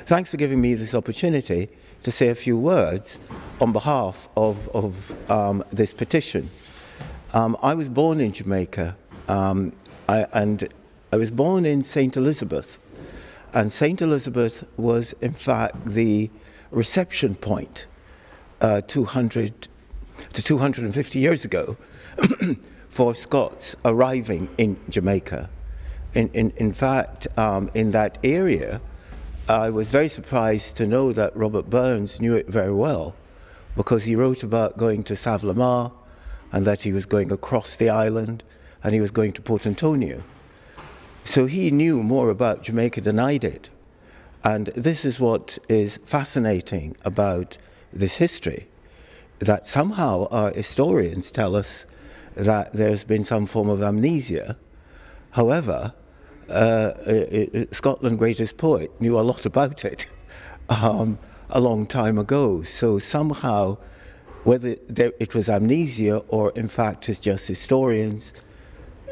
thanks for giving me this opportunity to say a few words on behalf of this petition. I was born in Jamaica, and I was born in St. Elizabeth. And St. Elizabeth was, in fact, the reception point 200 to 250 years ago for Scots arriving in Jamaica. In fact, in that area, I was very surprised to know that Robert Burns knew it very well, because he wrote about going to Savlamar and that he was going across the island and he was going to Port Antonio. So he knew more about Jamaica than I did. And this is what is fascinating about this history, that somehow our historians tell us that there's been some form of amnesia. However, Scotland's greatest poet knew a lot about it a long time ago. So somehow, whether it was amnesia or in fact it's just historians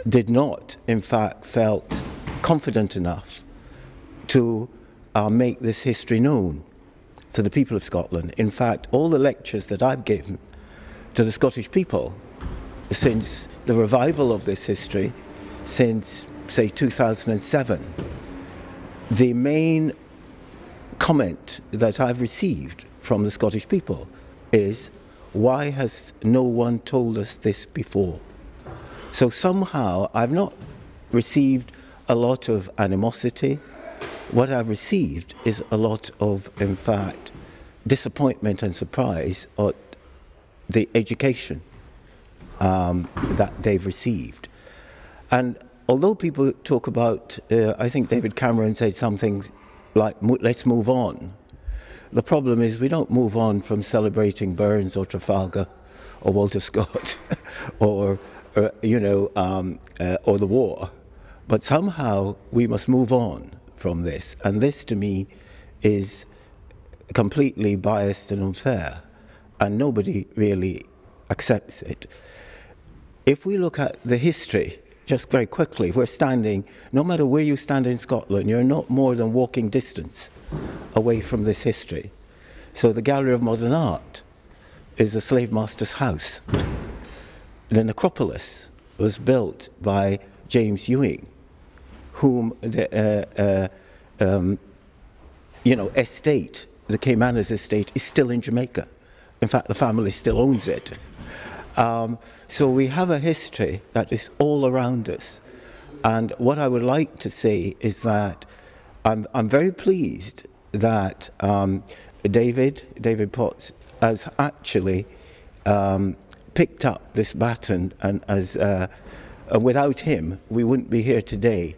did not in fact felt confident enough to make this history known to the people of Scotland. In fact, all the lectures that I've given to the Scottish people since the revival of this history, since say 2007, the main comment that I've received from the Scottish people is, why has no one told us this before? So somehow I've not received a lot of animosity. What I've received is a lot of, in fact, disappointment and surprise at the education that they've received. And although people talk about, I think David Cameron said something like, let's move on. The problem is we don't move on from celebrating Burns or Trafalgar or Walter Scott or the war. But somehow we must move on from this. And this to me is completely biased and unfair. And nobody really accepts it. If we look at the history, just very quickly, we're standing, no matter where you stand in Scotland, you're not more than walking distance away from this history. So the Gallery of Modern Art is a slave master's house. The necropolis was built by James Ewing, whom the estate, the Caymanas estate, is still in Jamaica. In fact, the family still owns it. So we have a history that is all around us. And what I would like to say is that I'm very pleased that David Potts has actually picked up this baton, and as without him, we wouldn't be here today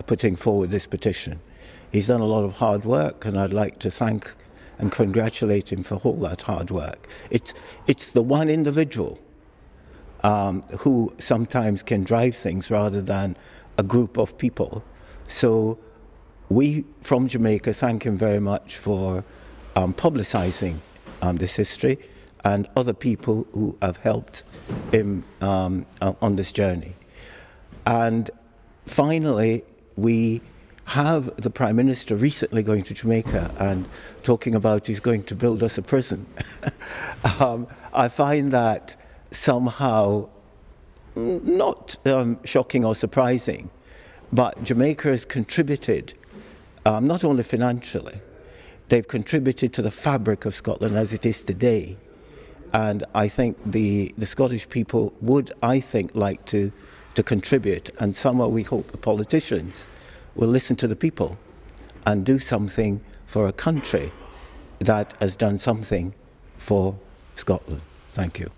putting forward this petition. He's done a lot of hard work, and I'd like to thank and congratulate him for all that hard work. It's the one individual who sometimes can drive things rather than a group of people. So we from Jamaica thank him very much for publicising this history, and other people who have helped him on this journey. And finally, we have the Prime Minister recently going to Jamaica and talking about he's going to build us a prison. I find that somehow not shocking or surprising, but Jamaica has contributed, not only financially, they've contributed to the fabric of Scotland as it is today. And I think the Scottish people would, I think, like to contribute, and somehow we hope the politicians will listen to the people and do something for a country that has done something for Scotland. Thank you.